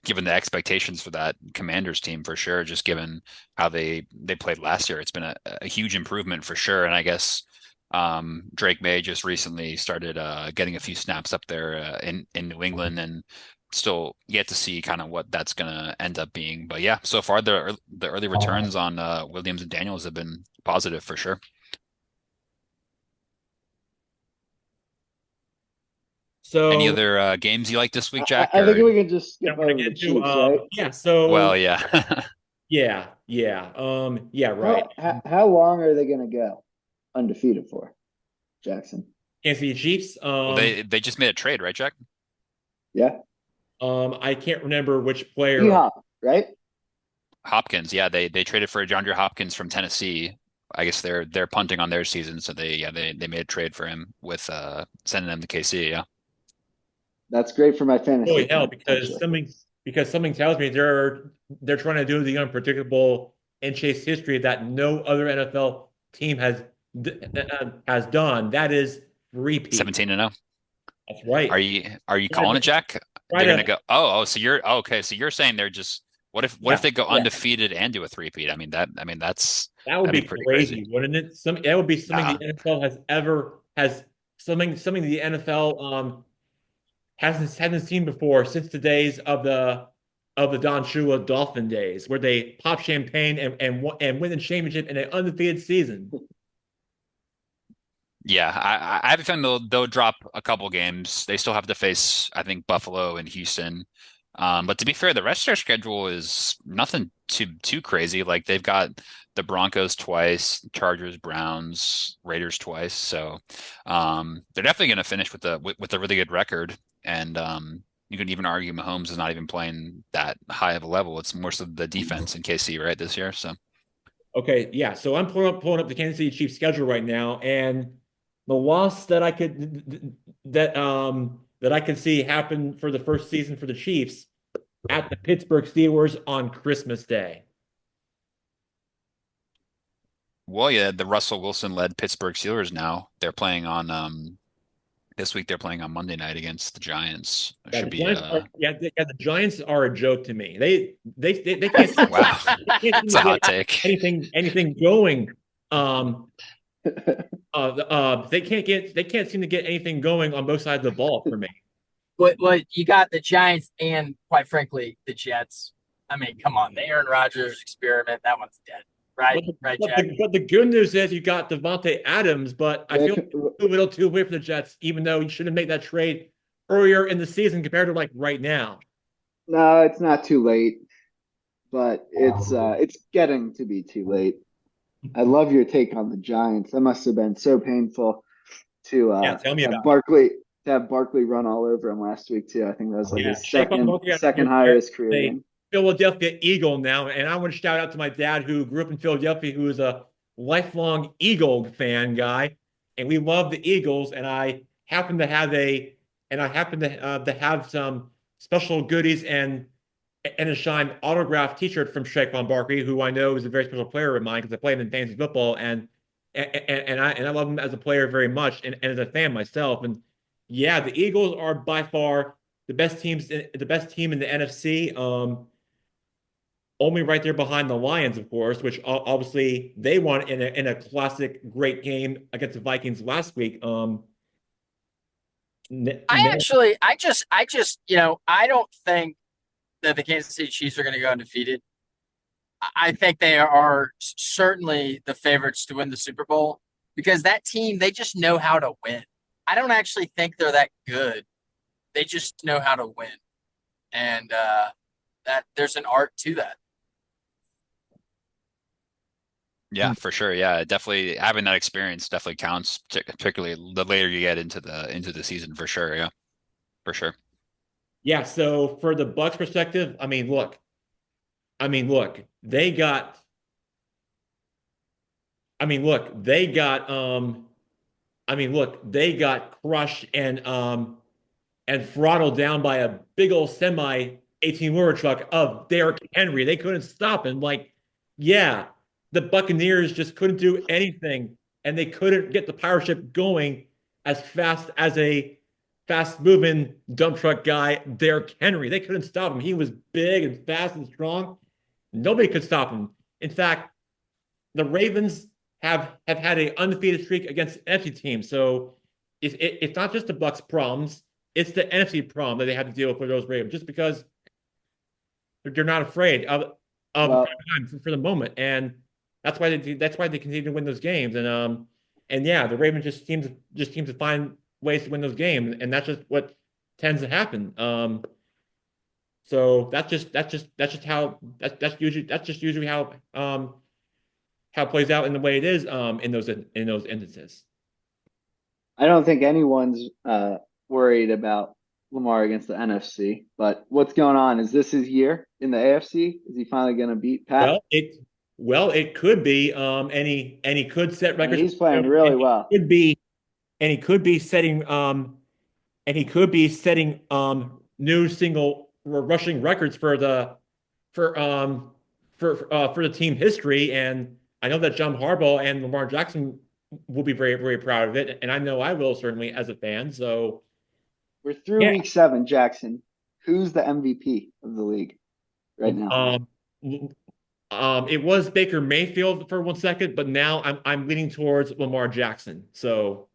given the expectations for that Commanders team for sure, just given how they played last year. It's been a huge improvement for sure. And I guess Drake May just recently started getting a few snaps up there in New England, and still yet to see kind of what that's going to end up being. But yeah, so far the early returns on Williams and Daniels have been positive for sure. Any So other games you like this week, I, Jack? I think Or we can just I skip want to over get the into Chiefs, right? yeah. So well, yeah. yeah, right. How long are they going to go undefeated for, Jackson? Kansas City Chiefs. Well, they just made a trade, right, Jack? Yeah, I can't remember which player. D-Hop, right? Hopkins, yeah, they traded for DeAndre Hopkins from Tennessee. I guess they're punting on their season, so they made a trade for him with sending them to KC. Yeah, That's great for my fantasy Really help account, because potentially. something tells me they're trying to do the unpredictable in Chase history that no other NFL team has done. That is repeat. 17-0. That's right. Are you Try calling to, it, Jack? try They're gonna to go. So you're okay. So you're saying they're just what if yeah. they go Yeah. undefeated and do a three-peat? I mean That would that'd be be pretty crazy. crazy, wouldn't it? That would be something the Uh, NFL has something the NFL hasn't seen before since the days of the Don Shula Dolphin days, where they pop champagne and win the championship in an undefeated season. Yeah, I have a feeling they'll drop a couple games. They still have to face, I think, Buffalo and Houston. But to be fair, the rest of their schedule is nothing too crazy. Like they've got the Broncos twice, Chargers, Browns, Raiders twice. So they're definitely going to finish with a really good record. And you can even argue Mahomes is not even playing that high of a level. It's more so the defense in KC right this year. So Okay, yeah. So I'm pulling up the Kansas City Chiefs schedule right now, and the loss that I could see happen for the first season for the Chiefs at the Pittsburgh Steelers on Christmas Day. well, yeah, the Russell Wilson led Pittsburgh Steelers now. They're playing on this week they're playing on Monday night against the Giants. It Yeah, should the be Giants are the Giants are a joke to me. They can't wow. they can't seem It's to a hot get take. anything going. They can't seem to get anything going on both sides of the ball for me. But you got the Giants and, quite frankly, the Jets. I mean, come on, the Aaron Rodgers experiment, that one's dead. Right, right, Jack. But the good news is you got Devontae Adams, but I feel like a little too late for the Jets, even though you should have made that trade earlier in the season compared to like right now. No, it's not too late, but it's getting to be too late. I love your take on the Giants. That must have been so painful to Yeah, tell me have about Barkley run all over him last week too. I think that was like Yeah, his Saquon Barkley second highest career a game. Philadelphia Eagle now, and I want to shout out to my dad who grew up in Philadelphia, who is a lifelong Eagle fan guy, and we love the Eagles. And I happen to have some special goodies and a signed autographed T-shirt from Saquon Barkley, who I know is a very special player of mine because I played in fantasy football, and I love him as a player very much, and as a fan myself. And yeah, the Eagles are by far the best team in the NFC. Only right there behind the Lions, of course, which obviously they won in a classic great game against the Vikings last week. I just, I don't think that the Kansas City Chiefs are going to go undefeated. I think they are certainly the favorites to win the Super Bowl because that team, they just know how to win. I don't actually think they're that good. They just know how to win. And that there's an art to that. Yeah, for sure. Yeah, definitely having that experience definitely counts, particularly the later you get into the season for sure. Yeah, for sure. Yeah, so for the Bucks perspective, they got they got crushed and throttled down by a big old semi 18 wheeler truck of Derrick Henry. They couldn't stop him. Like yeah, the Buccaneers just couldn't do anything, and they couldn't get the pirate ship going as fast as a fast moving dump truck guy, Derrick Henry. They couldn't stop him. He was big and fast and strong. Nobody could stop him. In fact, the Ravens have had an undefeated streak against NFC teams. So it's not just the Bucks' problems; it's the NFC problem that they have to deal with for those Ravens, just because they're not afraid of Well, time for the moment, and that's why they continue to win those games. And yeah, the Ravens just seem to find ways to win those games, and that's just what tends to happen. So that's just usually how it plays out in the way it is in those instances. I don't think anyone's worried about Lamar against the NFC, but what's going on? Is this his year in the AFC? Is he finally going to beat Pat? It could be and he could set I mean, records. he's playing really well. Could be and he could be setting new single rushing records for for the team history. And I know that John Harbaugh and Lamar Jackson will be very, very proud of it, and I know I will, certainly, as a fan. So We're through yeah. week 7, Jackson. Who's the MVP of the league right now? It was Baker Mayfield for 1 second, but now I'm leaning towards Lamar Jackson. So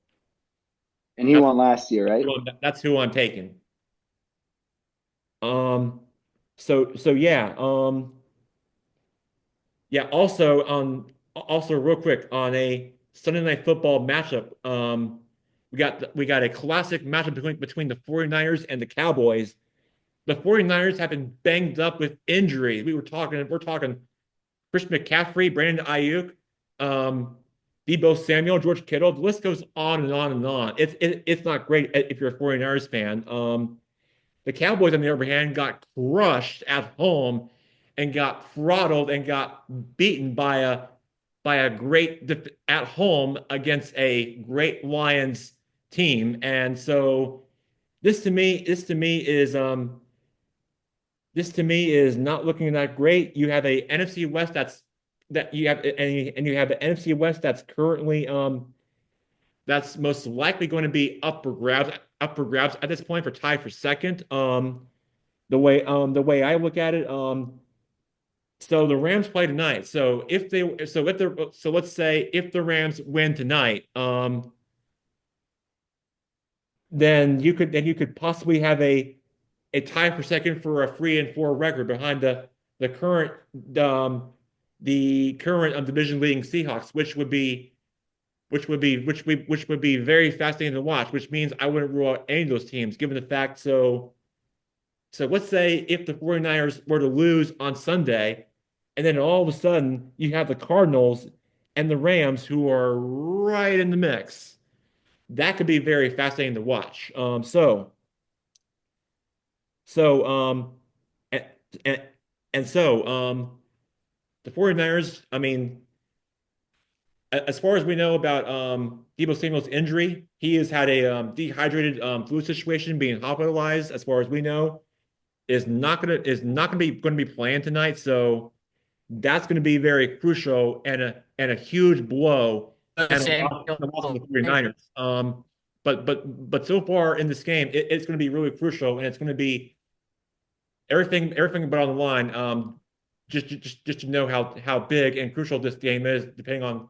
And he won last year, right? that's who I'm taking. So yeah. Yeah. Also real quick on a Sunday Night Football matchup. We got a classic matchup between the 49ers and the Cowboys. The 49ers have been banged up with injuries. We're talking Chris McCaffrey, Brandon Ayuk, Deebo Samuel, George Kittle. The list goes on and on and on. It's not great if you're a 49ers fan. The Cowboys, on the other hand, got crushed at home and got throttled and got beaten by a great at home against a great Lions team. And so this to me is not looking that great. You have a NFC West that you have and you have an NFC West that's currently that's most likely going to be up for grabs at this point for tie for second. The way I look at it, so the Rams play tonight. So let's say if the Rams win tonight, then you could possibly have a tie for second for a 3-4 record behind the current division leading Seahawks, which would be very fascinating to watch. Which means I wouldn't rule out any of those teams, given the fact. So let's say if the 49ers were to lose on Sunday, and then all of a sudden you have the Cardinals and the Rams who are right in the mix. That could be very fascinating to watch. So and, and, and so the 49ers, I mean, as far as we know about Deebo Samuel's injury, he has had a dehydrated fluid situation, being hospitalized. As far as we know, is not going to be playing tonight. So that's going to be very crucial and a huge blow and a loss of the 49ers. But so far in this game, it's going to be really crucial, and it's going to be everything but on the line. Just to know how big and crucial this game is, depending on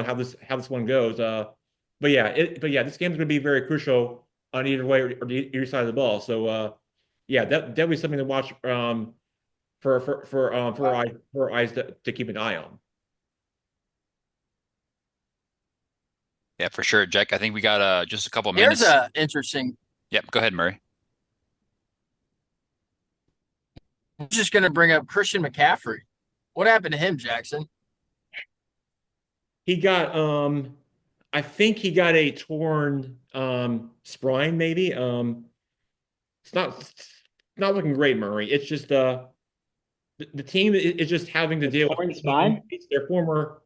how this one goes. But yeah, this game is going to be very crucial on either way or either side of the ball. So yeah, that'll be something to watch for eyes to keep an eye on. Yeah, for sure, Jack. I think we got just a couple minutes. Here's a interesting. Yep, go ahead, Murray. I'm just going to bring up Christian McCaffrey. What happened to him, Jackson? He got I think he got a torn spine, maybe. It's not looking great, Murray. It's just the team is just having to deal Torn with spine? their former.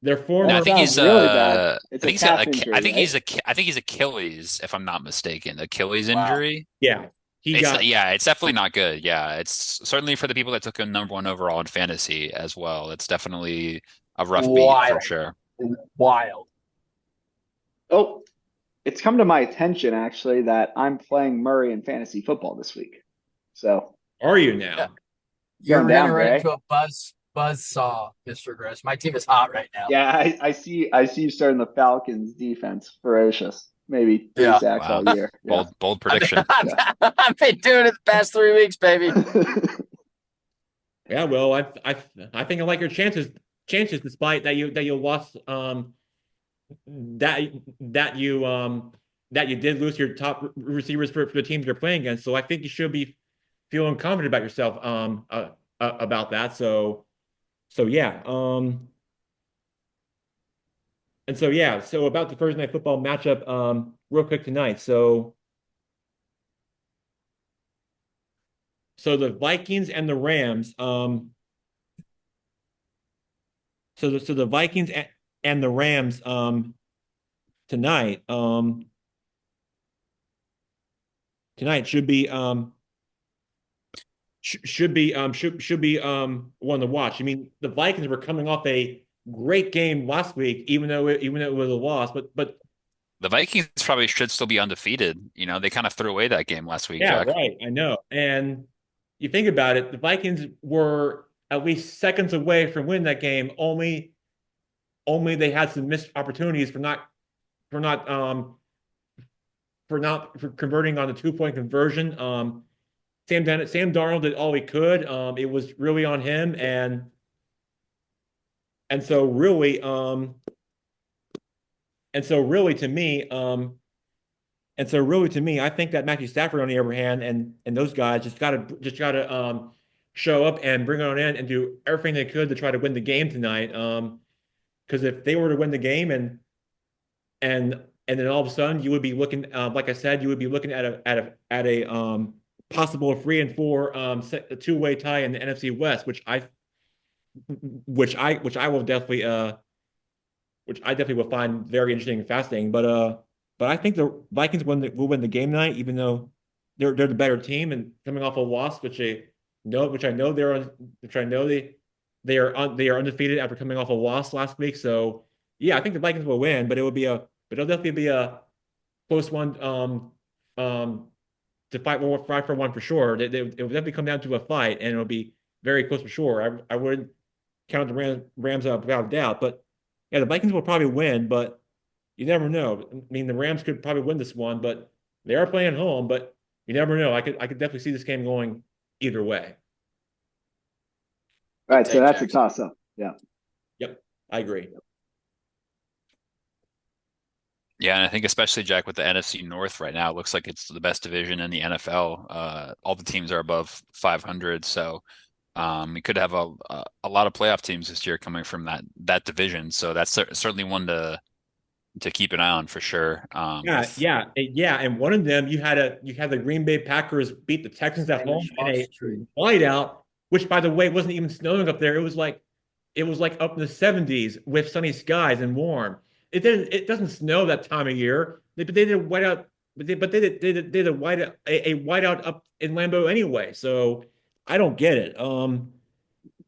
No, I think sounds he's really bad. It's I think a calf he's injury, I think right? I think he's Achilles, if I'm not mistaken. Achilles Wow. injury. Yeah. he It's got yeah, it's definitely not good. Yeah, it's certainly for the people that took him number one overall in fantasy as well. It's definitely a rough beat for Wild, sure. wild. Oh, it's come to my attention actually that I'm playing Murray in fantasy football this week. So are you Yeah, now? going you're gonna down, run Bray. into a buzz saw, Mr. Gross. My team is hot right now. Yeah, I see you starting the Falcons defense ferocious. Maybe three Yeah. sacks Wow, all year. Yeah. bold I've been, prediction. Yeah. I've been doing it the past 3 weeks, baby. Yeah, well, I think I like your chances despite that you lost that that you that you did lose your top receivers for the teams you're playing against. So I think you should be feeling confident about yourself about that. So yeah. And so yeah, so about the Thursday night football matchup real quick tonight. So the Vikings and the Rams so the Vikings and the Rams tonight tonight should be one to watch. I mean, the Vikings were coming off a great game last week, even though it was a loss. But The Vikings probably should still be undefeated. You know, they kind of threw away that game last week, yeah, Jack. right, I know. And you think about it, the Vikings were at least seconds away from winning that game. Only they had some missed opportunities for not for converting on the 2 point conversion. Sam Darnold did all he could. It was really on him, and so really, and so really to me, I think that Matthew Stafford, on the other hand, and those guys just gotta show up and bring it on in and do everything they could to try to win the game tonight. Because if they were to win the game and and then all of a sudden you would be looking, like I said, you would be looking at a possible 3-4 a two-way tie in the NFC West, which I will definitely which I definitely will find very interesting and fascinating. But I think the Vikings will win the game tonight, even though they're the better team and coming off a loss, which I know which I know they are undefeated after coming off a loss last week. So yeah, I think the Vikings will win, but it'll definitely be a close one um to fight for one for sure. It will definitely come down to a fight, and it'll be very close for sure. I wouldn't count the Rams out without a doubt, but yeah, the Vikings will probably win, but you never know. I mean, the Rams could probably win this one, but they are playing at home, but you never know. I could definitely see this game going either way. All Good right, so take, that's a Jackson. toss up. Yeah. Yep, I agree. Yeah, and I think especially Jack with the NFC North right now, it looks like it's the best division in the NFL. All the teams are above 500, so we could have a lot of playoff teams this year coming from that division. So that's certainly one to keep an eye on for sure. Yeah, and one of them you had the Green Bay Packers beat the Texans at home in a whiteout, which by the way wasn't even snowing up there. It was like up in the 70s with sunny skies and warm. It doesn't snow that time of year. They did a whiteout, they did a whiteout up in Lambeau anyway. So I don't get it.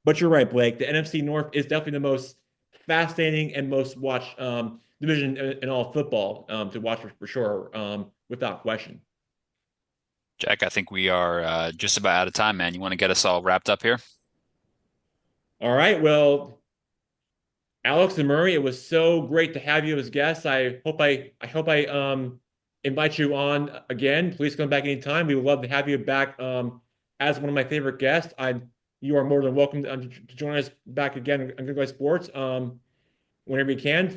But you're right, Blake. The NFC North is definitely the most fascinating and most watched division in all of football to watch for sure, without question. Jack, I think we are just about out of time, man. You want to get us all wrapped up here? All right. Well, Alex and Murray, it was so great to have you as guests. I hope I invite you on again. Please come back anytime. We would love to have you back as one of my favorite guests. You are more than welcome to join us back again on Good Guy Sports. Whenever you can,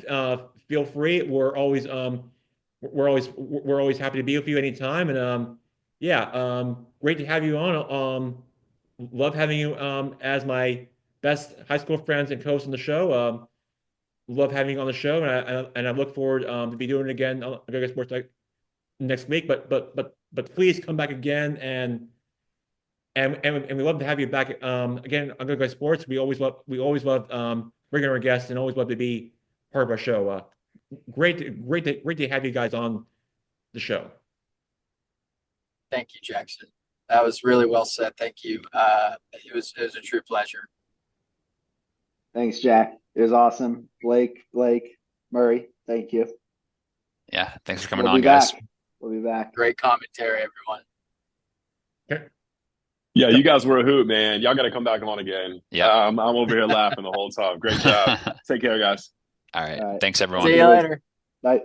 feel free. We're always happy to be with you anytime. And yeah, great to have you on. Love having you as my best high school friends and co-host on the show. Love having you on the show, and I look forward to be doing it again on Good Guy Sports next week. But please come back again, and we love to have you back again on Good Guy Sports. We always love bringing our guests and always love to be part of our show. Great to have you guys on the show. Thank you, Jackson. That was really well said. Thank you. It was a true pleasure. Thanks, Jack. It was awesome. Blake, Murray, thank you. Yeah, thanks for coming We'll on, be guys. back. We'll be back. Great commentary, everyone. Yeah, you guys were a hoot, man. Y'all got to come back on again. Yeah. I'm over here laughing the whole time. Great job. Take care, guys. All right. All right. Thanks, everyone. See you later. Bye.